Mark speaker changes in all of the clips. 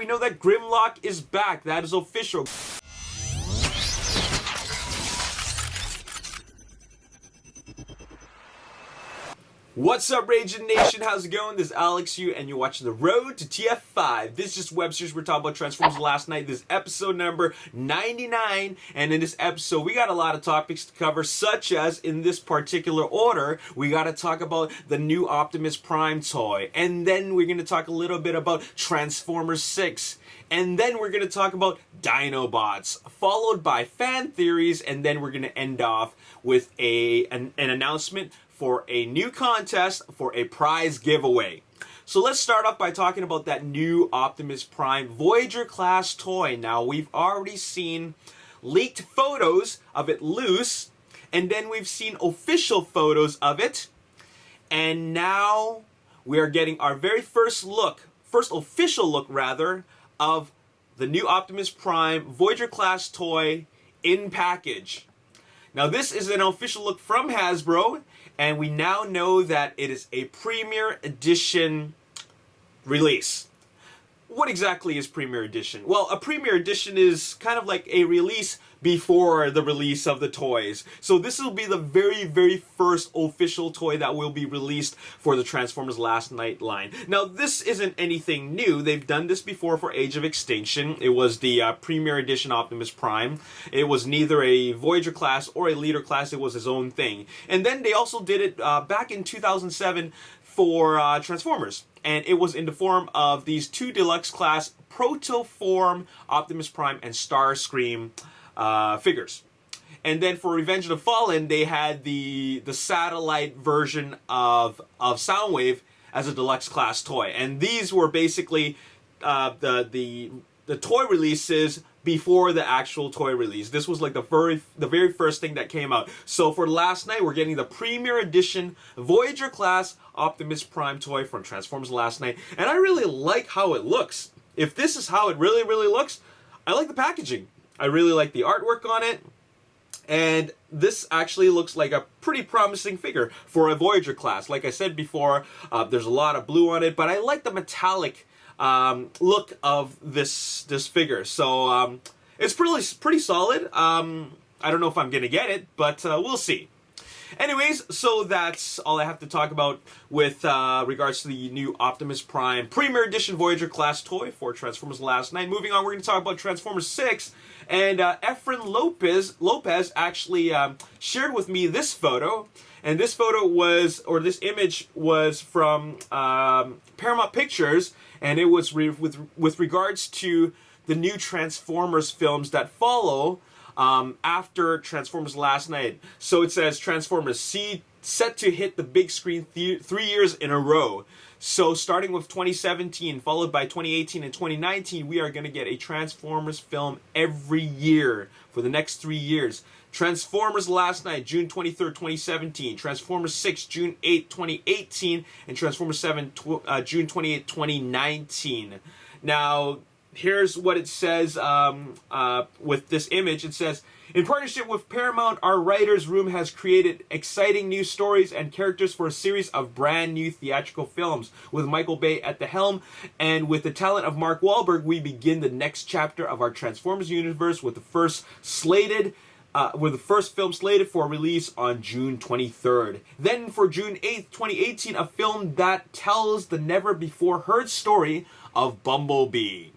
Speaker 1: We know that GRIMLOCK is back. That is official. What's up, Ragin Nation? How's it going? This is Alex Yu, and you're watching the Road to TF5. This is just web series. We're talking about Transformers last night. This is episode number 99, and in this episode, we got a lot of topics to cover, such as, in this particular order, we got to talk about the new Optimus Prime toy, and then we're going to talk a little bit about Transformers 6, and then we're going to talk about Dinobots, followed by fan theories, and then we're going to end off with an announcement for a new contest for a prize giveaway. So let's start off by talking about that new Optimus Prime Voyager class toy. Now, we've already seen leaked photos of it loose, and then we've seen official photos of it, and now we are getting our very first official look rather, of the new Optimus Prime Voyager class toy in package. Now, this is an official look from Hasbro, and we now know that it is a Premier Edition release. What exactly is Premier Edition? Well, a Premier Edition is kind of like a release before the release of the toys. So this will be the very, very first official toy that will be released for the Transformers Last Night line. Now, this isn't anything new. They've done this before for Age of Extinction. It was the Premier Edition Optimus Prime. It was neither a Voyager class or a Leader class. It was his own thing. And then they also did it back in 2007 for Transformers. And it was in the form of these two deluxe class Protoform Optimus Prime and Starscream figures. And then for Revenge of the Fallen, they had the satellite version of Soundwave as a deluxe class toy. And these were basically the toy releases before the actual toy release. This was like the very first thing that came out. So for last night, we're getting the Premier Edition Voyager class Optimus Prime toy from Transformers Last Night, and I really like how it looks. If this is how it really, really looks, I like the packaging. I really like the artwork on it, and this actually looks like a pretty promising figure for a Voyager class. Like I said before, there's a lot of blue on it, but I like the metallic look of this figure. So it's pretty solid. I don't know if I'm gonna get it, but we'll see. Anyways, so that's all I have to talk about with regards to the new Optimus Prime Premier Edition Voyager class toy for Transformers Last Night. Moving on, we're going to talk about Transformers 6, and Efren Lopez actually shared with me this photo, and this photo was, or this image was from Paramount Pictures, and it was with regards to the new Transformers films that follow after Transformers Last Night. So it says Transformers C set to hit the big screen 3 years in a row. So starting with 2017, followed by 2018 and 2019, we are going to get a Transformers film every year for the next 3 years. Transformers Last Night, June 23rd, 2017. Transformers 6, June 8th, 2018. And Transformers 7, June 28th, 2019. Now, here's what it says with this image. It says, in partnership with Paramount, our writer's room has created exciting new stories and characters for a series of brand new theatrical films. With Michael Bay at the helm and with the talent of Mark Wahlberg, we begin the next chapter of our Transformers universe with the first film slated for release on June 23rd. Then for June 8th, 2018, a film that tells the never-before-heard story of Bumblebee.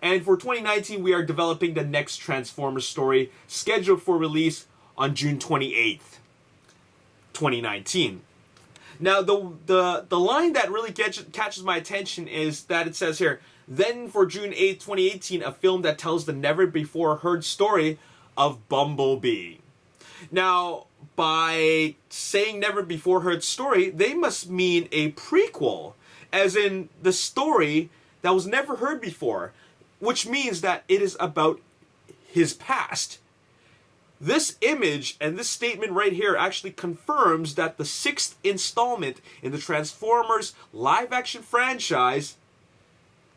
Speaker 1: And for 2019, we are developing the next Transformers story, scheduled for release on June 28th, 2019. Now, the line that really catches my attention is that it says here, then for June 8th, 2018, a film that tells the never-before-heard story of Bumblebee. Now, by saying never-before-heard story, they must mean a prequel, as in the story that was never heard before, which means that it is about his past. This image and this statement right here actually confirms that the 6th installment in the Transformers live-action franchise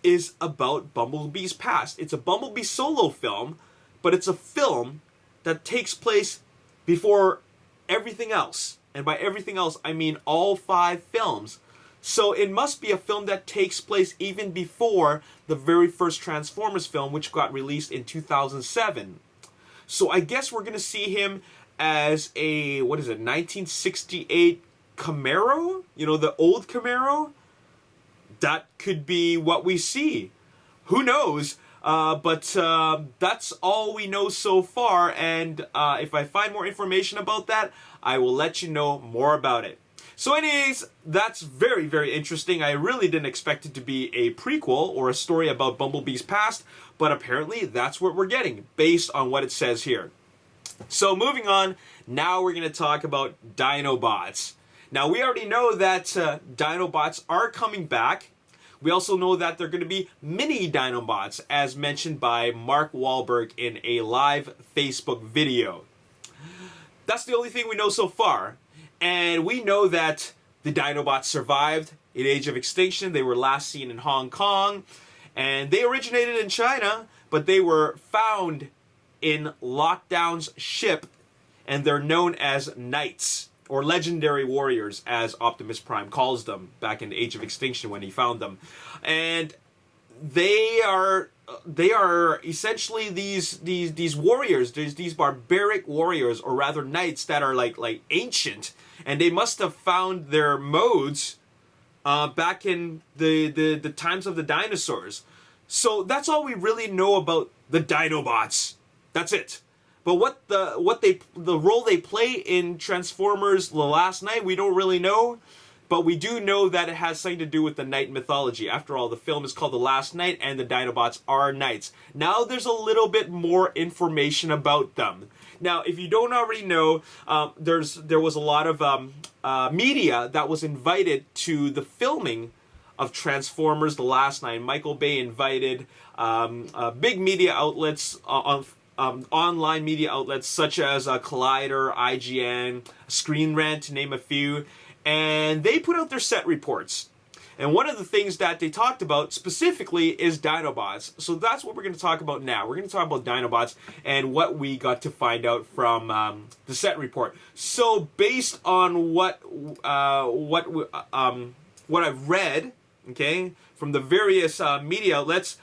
Speaker 1: is about Bumblebee's past. It's a Bumblebee solo film, but it's a film that takes place before everything else. And by everything else, I mean all 5 films. So it must be a film that takes place even before the very first Transformers film, which got released in 2007. So I guess we're going to see him as a, 1968 Camaro? You know, the old Camaro? That could be what we see. Who knows? But that's all we know so far, and if I find more information about that, I will let you know more about it. So anyways, that's very, very interesting. I really didn't expect it to be a prequel or a story about Bumblebee's past, but apparently that's what we're getting, based on what it says here. So moving on, now we're going to talk about Dinobots. Now we already know that Dinobots are coming back. We also know that they're going to be mini-dinobots, as mentioned by Mark Wahlberg in a live Facebook video. That's the only thing we know so far. And we know that the Dinobots survived in Age of Extinction. They were last seen in Hong Kong. And they originated in China, but they were found in Lockdown's ship. And they're known as Knights, or legendary warriors, as Optimus Prime calls them back in Age of Extinction when he found them. And they are essentially these warriors, these barbaric warriors, or rather knights that are like ancient, and they must have found their modes back in the times of the dinosaurs. So that's all we really know about the Dinobots. That's it. But the role they play in Transformers: The Last Knight, we don't really know. But we do know that it has something to do with the knight mythology. After all, the film is called The Last Knight, and the Dinobots are knights. Now there's a little bit more information about them. Now, if you don't already know, there was a lot of media that was invited to the filming of Transformers: The Last Knight. Michael Bay invited big media outlets online media outlets such as Collider, IGN, Screen Rant, to name a few, and they put out their set reports. And one of the things that they talked about specifically is Dinobots. So that's what we're going to talk about now. We're going to talk about Dinobots and what we got to find out from the set report. So based on what I've read, okay, from the various media outlets,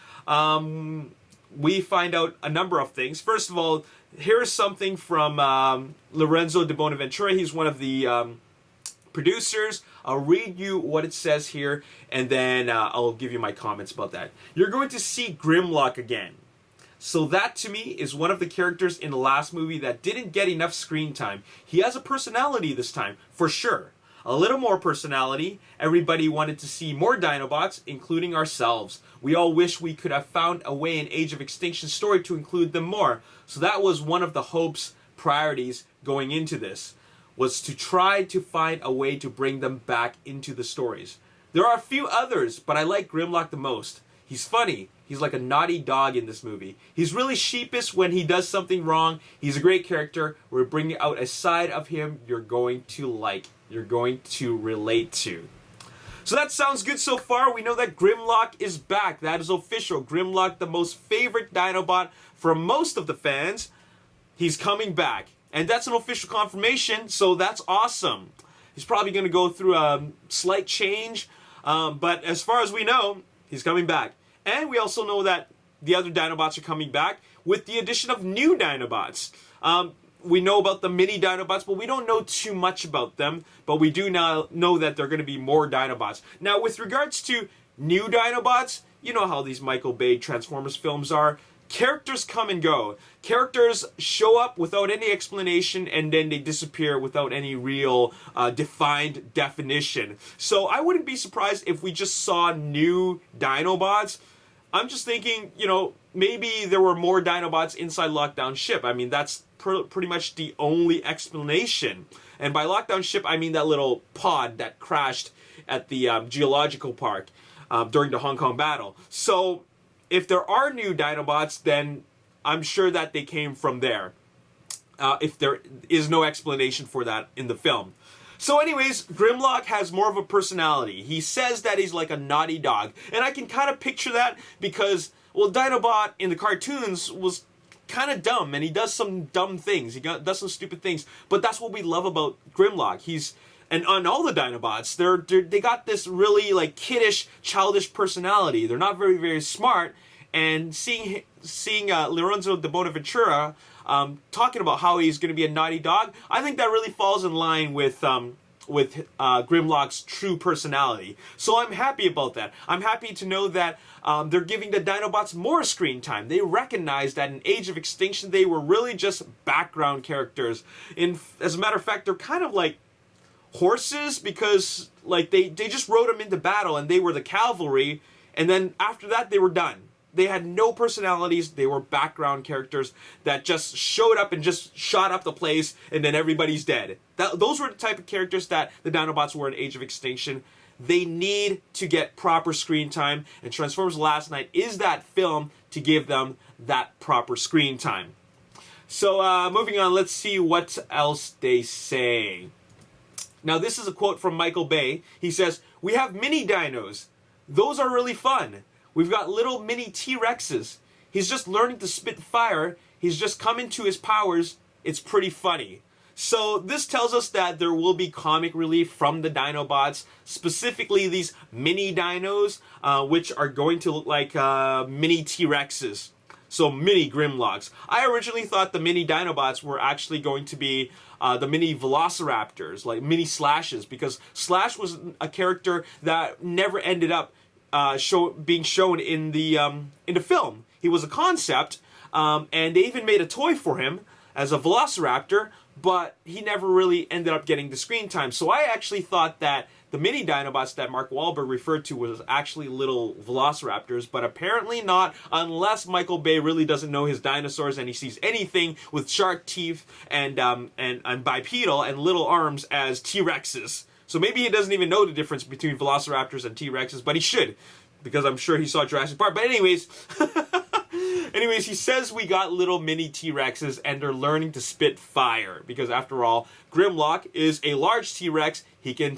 Speaker 1: we find out a number of things. First of all, here's something from Lorenzo de Bonaventura. He's one of the producers. I'll read you what it says here, and then I'll give you my comments about that. You're going to see Grimlock again. So that, to me, is one of the characters in the last movie that didn't get enough screen time. He has a personality this time, for sure. A little more personality. Everybody wanted to see more Dinobots, including ourselves. We all wish we could have found a way in Age of Extinction story to include them more. So that was one of the hopes, priorities going into this, was to try to find a way to bring them back into the stories. There are a few others, but I like Grimlock the most. He's funny. He's like a naughty dog in this movie. He's really sheepish when he does something wrong. He's a great character. We're bringing out a side of him you're going to like. You're going to relate to. So that sounds good so far. We know that Grimlock is back. That is official. Grimlock, the most favorite Dinobot for most of the fans, he's coming back. And that's an official confirmation, so that's awesome. He's probably going to go through a slight change, but as far as we know, he's coming back. And we also know that the other Dinobots are coming back with the addition of new Dinobots. We know about the mini-dinobots, but we don't know too much about them. But we do now know that there are going to be more Dinobots. Now, with regards to new Dinobots, you know how these Michael Bay Transformers films are. Characters come and go. Characters show up without any explanation, and then they disappear without any real defined definition. So I wouldn't be surprised if we just saw new Dinobots. I'm just thinking, you know, maybe there were more Dinobots inside Lockdown ship. I mean, that's pretty much the only explanation. And by Lockdown ship, I mean that little pod that crashed at the geological park during the Hong Kong battle. So if there are new Dinobots, then I'm sure that they came from there. If there is no explanation for that in the film. So anyways, Grimlock has more of a personality. He says that he's like a naughty dog. And I can kind of picture that because, well, Dinobot in the cartoons was kind of dumb, and he does some dumb things. He does some stupid things. But that's what we love about Grimlock. He's and on all the Dinobots, they got this really like kiddish, childish personality. They're not very, very smart. And seeing Lorenzo de Bonaventura talking about how he's going to be a naughty dog, I think that really falls in line with Grimlock's true personality. So I'm happy about that. I'm happy to know that they're giving the Dinobots more screen time. They recognize that in Age of Extinction, they were really just background characters. As a matter of fact, they're kind of like horses, because like they just rode them into battle and they were the cavalry, and then after that they were done. They had no personalities. They were background characters that just showed up and just shot up the place, and then everybody's dead. Those were the type of characters that the Dinobots were in Age of Extinction. They need to get proper screen time, and Transformers Last Night is that film to give them that proper screen time. So moving on, let's see what else they say. Now this is a quote from Michael Bay. He says, "We have mini dinos. Those are really fun. We've got little mini T-Rexes. He's just learning to spit fire. He's just coming to his powers. It's pretty funny." So this tells us that there will be comic relief from the Dinobots, specifically these mini dinos, which are going to look like mini T-Rexes. So mini Grimlocks. I originally thought the mini Dinobots were actually going to be the mini Velociraptors, like mini Slashes, because Slash was a character that never ended up being shown in the film. He was a concept, and they even made a toy for him as a Velociraptor, but he never really ended up getting the screen time. So I actually thought that the mini Dinobots that Mark Wahlberg referred to was actually little Velociraptors, but apparently not, unless Michael Bay really doesn't know his dinosaurs and he sees anything with shark teeth and bipedal and little arms as T-Rexes. So maybe he doesn't even know the difference between Velociraptors and T-Rexes, but he should, because I'm sure he saw Jurassic Park. But anyways, he says we got little mini T-Rexes and they're learning to spit fire, because after all, Grimlock is a large T-Rex. He can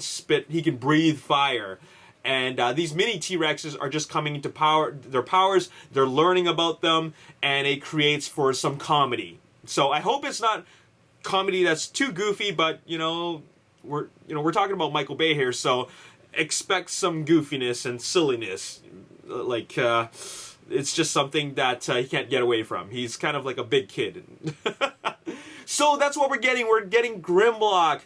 Speaker 1: breathe fire. And these mini T-Rexes are just coming into their powers. They're learning about them, and it creates for some comedy. So I hope it's not comedy that's too goofy, but we're talking about Michael Bay here, so expect some goofiness and silliness. Like it's just something that he can't get away from. He's kind of like a big kid. So that's what we're getting. We're getting Grimlock.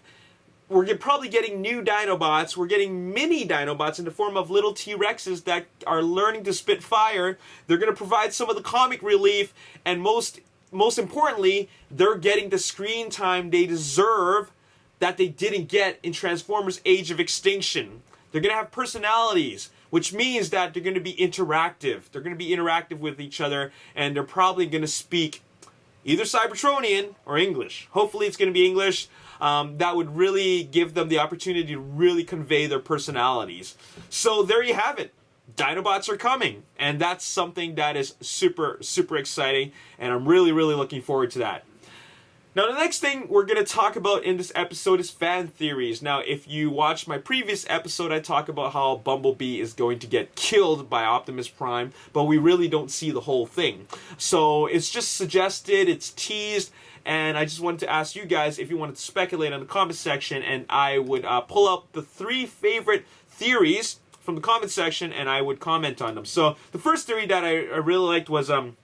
Speaker 1: We're probably getting new Dinobots. We're getting mini Dinobots in the form of little T-Rexes that are learning to spit fire. They're going to provide some of the comic relief, and most importantly, they're getting the screen time they deserve that they didn't get in Transformers Age of Extinction. They're going to have personalities, which means that they're going to be interactive. They're going to be interactive with each other, and they're probably going to speak either Cybertronian or English. Hopefully it's going to be English. That would really give them the opportunity to really convey their personalities. So there you have it. Dinobots are coming, and that's something that is super, super exciting, and I'm really, really looking forward to that. Now, the next thing we're going to talk about in this episode is fan theories. Now, if you watched my previous episode, I talk about how Bumblebee is going to get killed by Optimus Prime, but we really don't see the whole thing. So it's just suggested, it's teased, and I just wanted to ask you guys if you wanted to speculate in the comment section, and I would pull up the 3 favorite theories from the comment section, and I would comment on them. So the first theory that I really liked was that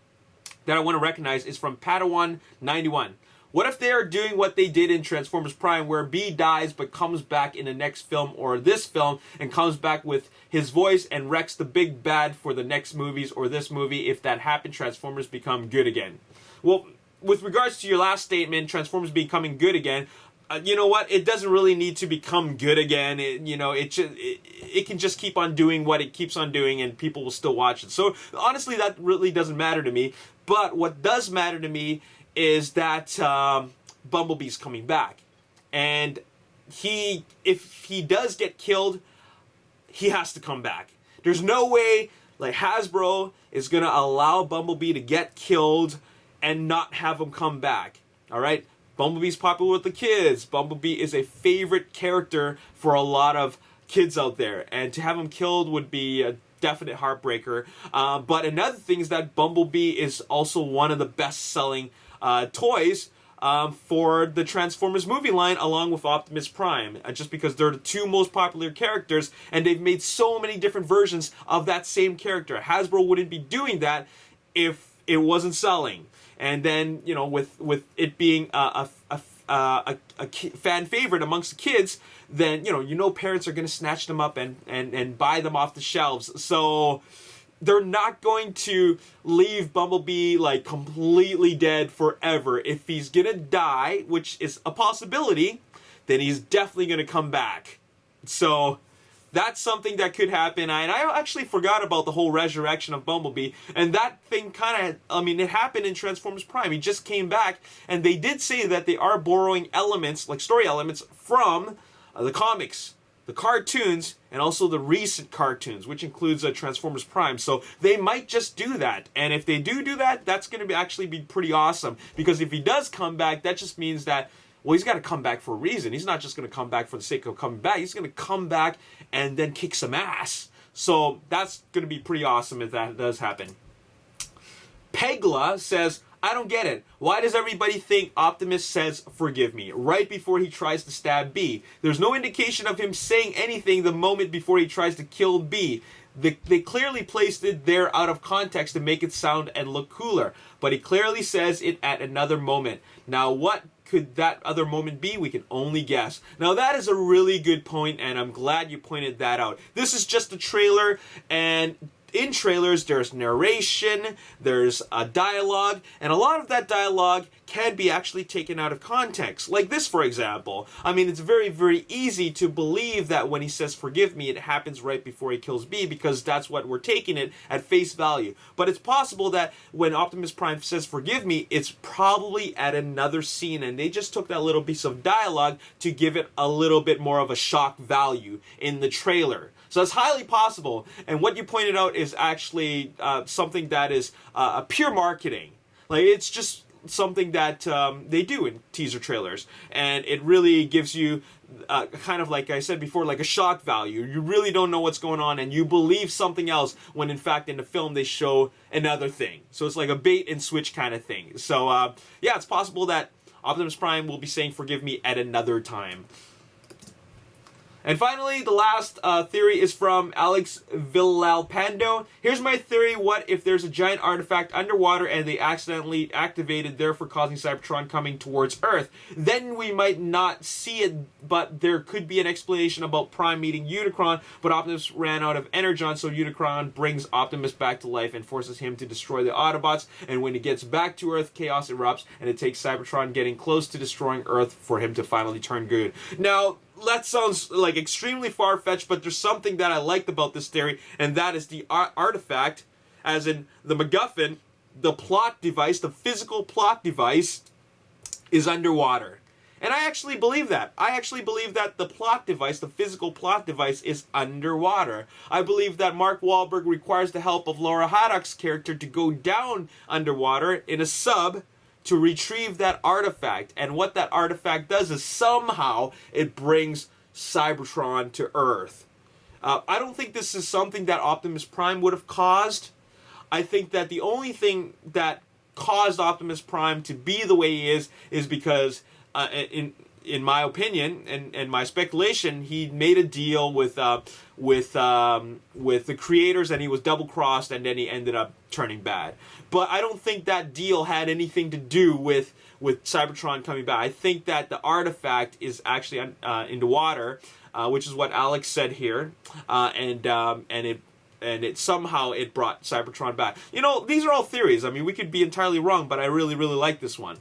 Speaker 1: I want to recognize is from Padawan91. What if they are doing what they did in Transformers Prime, where B dies but comes back in the next film or this film and comes back with his voice and wrecks the big bad for the next movies or this movie? If that happened, Transformers become good again. Well, with regards to your last statement, Transformers becoming good again, you know what? It doesn't really need to become good again. It can just keep on doing what it keeps on doing, and people will still watch it. So honestly, that really doesn't matter to me. But what does matter to me is that Bumblebee's coming back, and if he does get killed, he has to come back. There's no way like Hasbro is gonna allow Bumblebee to get killed and not have him come back. All right, Bumblebee's popular with the kids. Bumblebee is a favorite character for a lot of kids out there, and to have him killed would be a definite heartbreaker. But another thing is that Bumblebee is also one of the best-selling toys for the Transformers movie line along with Optimus Prime, just because they're the two most popular characters, and they've made so many different versions of that same character. Hasbro wouldn't be doing that if it wasn't selling. And then, you know, with it being a fan favorite amongst the kids, then, you know parents are going to snatch them up and buy them off the shelves. So they're not going to leave Bumblebee like completely dead forever. If he's gonna die, which is a possibility, then he's definitely gonna come back. So that's something that could happen. And I actually forgot about the whole resurrection of Bumblebee. And that thing kind of, it happened in Transformers Prime. He just came back. And they did say that they are borrowing elements, like story elements, from the comics, the cartoons, and also the recent cartoons, which includes Transformers Prime. So they might just do that. And if they do that, that's going to actually be pretty awesome. Because if he does come back, that just means that, well, he's got to come back for a reason. He's not just going to come back for the sake of coming back. He's going to come back and then kick some ass. So that's going to be pretty awesome if that does happen. Pegla says, I don't get it. Why does everybody think Optimus says, forgive me, right before he tries to stab B? There's no indication of him saying anything the moment before he tries to kill B. They clearly placed it there out of context to make it sound and look cooler. But he clearly says it at another moment. Now, what could that other moment be? We can only guess. Now, that is a really good point, and I'm glad you pointed that out. This is just a trailer, and in trailers, there's narration, there's a dialogue, and a lot of that dialogue can be actually taken out of context. Like this, for example. It's very, very easy to believe that when he says, forgive me, it happens right before he kills B, because that's what we're taking it at face value. But it's possible that when Optimus Prime says, forgive me, it's probably at another scene, and they just took that little piece of dialogue to give it a little bit more of a shock value in the trailer. So it's highly possible, and what you pointed out is actually something that is pure marketing. Like, it's just something that they do in teaser trailers, and it really gives you kind of, like I said before, like a shock value. You really don't know what's going on, and you believe something else when in fact in the film they show another thing. So it's like a bait and switch kind of thing. So yeah, it's possible that Optimus Prime will be saying forgive me at another time. And finally, the last theory is from Alex Villalpando. Here's my theory. What if there's a giant artifact underwater and they accidentally activated, therefore causing Cybertron coming towards Earth? Then we might not see it, but there could be an explanation about Prime meeting Unicron, but Optimus ran out of energon, so Unicron brings Optimus back to life and forces him to destroy the Autobots. And when he gets back to Earth, chaos erupts, and it takes Cybertron getting close to destroying Earth for him to finally turn good. Now, that sounds like extremely far-fetched, but there's something that I liked about this theory, and that is the artifact, as in the MacGuffin, the plot device, the physical plot device, is underwater. And I actually believe that. I actually believe that the plot device, the physical plot device, is underwater. I believe that Mark Wahlberg requires the help of Laura Haddock's character to go down underwater in a sub to retrieve that artifact. And what that artifact does is somehow it brings Cybertron to Earth. I don't think this is something that Optimus Prime would have caused. I think that the only thing that caused Optimus Prime to be the way he is because, in my opinion and my speculation, he made a deal with the creators, and he was double-crossed, and then he ended up turning bad. But I don't think that deal had anything to do with Cybertron coming back. I think that the artifact is actually in the water, which is what Alex said here, and it somehow brought Cybertron back. These are all theories. We could be entirely wrong, but I really, really like this one.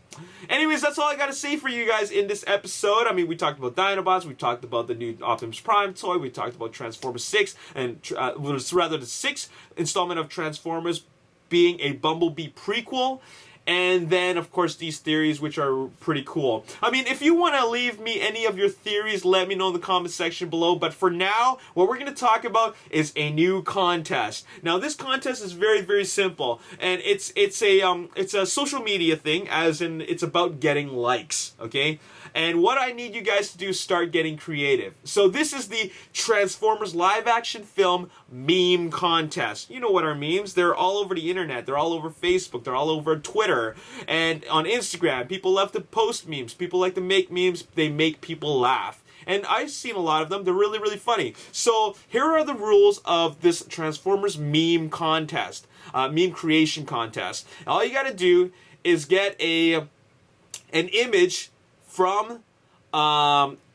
Speaker 1: Anyways, that's all I got to say for you guys in this episode. We talked about Dinobots, we talked about the new Optimus Prime toy, we talked about Transformers 6, and rather the 6th installment of Transformers being a Bumblebee prequel. And then, of course, these theories, which are pretty cool. If you want to leave me any of your theories, let me know in the comment section below. But for now, what we're going to talk about is a new contest. Now, this contest is very, very simple. And it's a social media thing, as in it's about getting likes, okay? And what I need you guys to do is start getting creative. So this is the Transformers live-action film meme contest. You know what are memes? They're all over the internet. They're all over Facebook. They're all over Twitter. And on Instagram, people love to post memes. People like to make memes. They make people laugh. And I've seen a lot of them. They're really, really funny. So here are the rules of this Transformers meme contest, meme creation contest. All you got to do is get an image from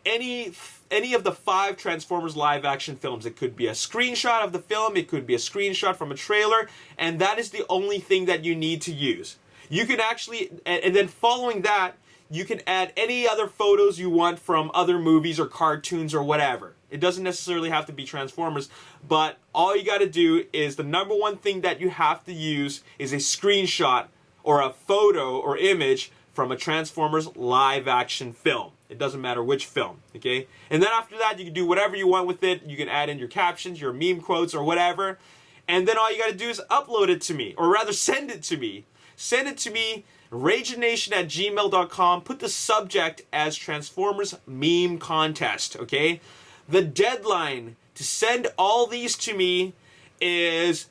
Speaker 1: any of the 5 Transformers live action films. It could be a screenshot of the film, it could be a screenshot from a trailer, and that is the only thing that you need to use. You can actually, and then following that, you can add any other photos you want from other movies or cartoons or whatever. It doesn't necessarily have to be Transformers, but all you got to do is the number one thing that you have to use is a screenshot or a photo or image from a Transformers live action film. It doesn't matter which film, okay? And then after that, you can do whatever you want with it. You can add in your captions, your meme quotes, or whatever. And then all you got to do is upload it to me, or rather send it to me. Send it to me, raginnation@gmail.com. Put the subject as Transformers meme contest, okay? The deadline to send all these to me is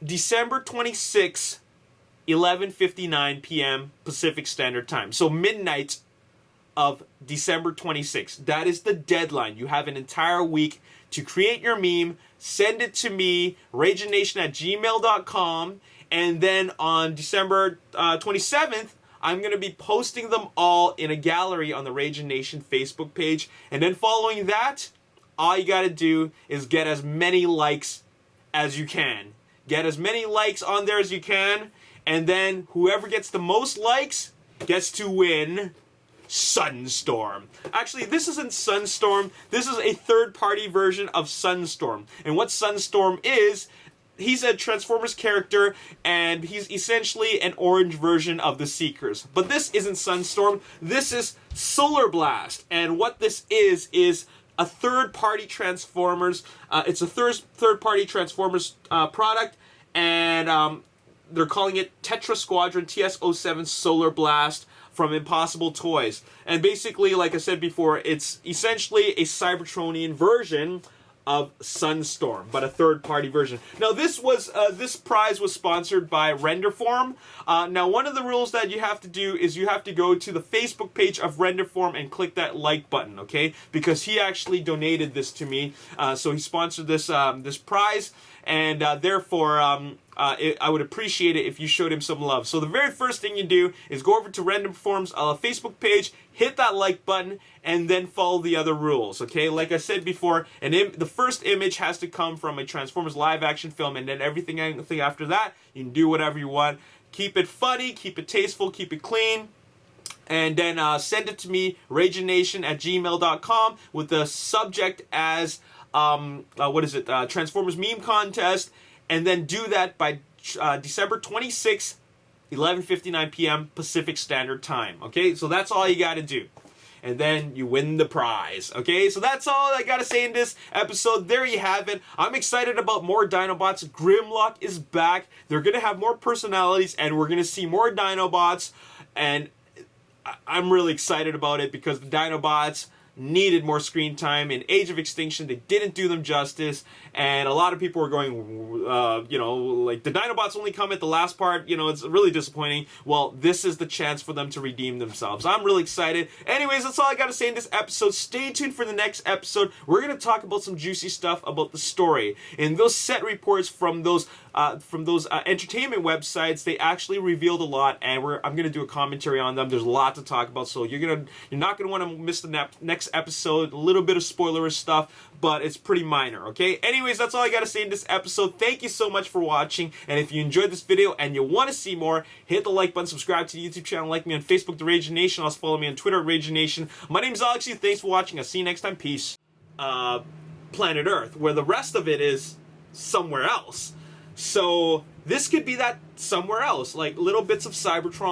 Speaker 1: December 26th, 11:59 p.m. Pacific Standard Time. So midnight of December 26th. That is the deadline. You have an entire week to create your meme. Send it to me, raginnation@gmail.com. And then on December 27th, I'm going to be posting them all in a gallery on the Ragin Nation Facebook page. And then following that, all you got to do is get as many likes as you can. Get as many likes on there as you can. And then whoever gets the most likes gets to win Sunstorm. Actually, this isn't Sunstorm. This is a third-party version of Sunstorm. And what Sunstorm is, he's a Transformers character, and he's essentially an orange version of the Seekers. But this isn't Sunstorm. This is Solar Blast. And what this is a third-party Transformers. It's a third-party Transformers product, and they're calling it Tetra Squadron TS-07 Solar Blast from Impossible Toys. And basically, like I said before, it's essentially a Cybertronian version of Sunstorm, but a third-party version. Now, this prize was sponsored by Renderform. Now, one of the rules that you have to do is you have to go to the Facebook page of Renderform and click that like button, okay? Because he actually donated this to me, so he sponsored this this prize, and therefore, I would appreciate it if you showed him some love. So the very first thing you do is go over to Renderform's Facebook page, hit that like button, and then follow the other rules, okay? Like I said before, the first image has to come from a Transformers live action film, and then everything after that, you can do whatever you want. Keep it funny, keep it tasteful, keep it clean. And then send it to me, raginnation@gmail.com, with the subject as, Transformers meme contest. And then do that by December 26th, 11:59 p.m. Pacific Standard Time. Okay, so that's all you got to do. And then you win the prize. Okay, so that's all I got to say in this episode. There you have it. I'm excited about more Dinobots. GRIMLOCK is back. They're going to have more personalities, and we're going to see more Dinobots. And I'm really excited about it because the Dinobots needed more screen time. In Age of Extinction, they didn't do them justice, and a lot of people were going, like, the Dinobots only come at the last part, it's really disappointing. Well, this is the chance for them to redeem themselves. I'm really excited. Anyways, that's all I gotta say in this episode. Stay tuned for the next episode. We're gonna talk about some juicy stuff about the story. And those set reports from those entertainment websites, they actually revealed a lot, and I'm gonna do a commentary on them. There's a lot to talk about, so you're not gonna want to miss the next episode. A little bit of spoilerish stuff, but it's pretty minor, okay? Anyways, that's all I gotta say in this episode. Thank you so much for watching, and if you enjoyed this video and you want to see more, hit the like button, subscribe to the YouTube channel, like me on Facebook, The Ragin Nation. Also follow me on Twitter, Ragin Nation. My name's Alexi. Thanks for watching. I'll see you next time. Peace. Planet Earth, where the rest of it is somewhere else. So this could be that somewhere else, like little bits of Cybertron.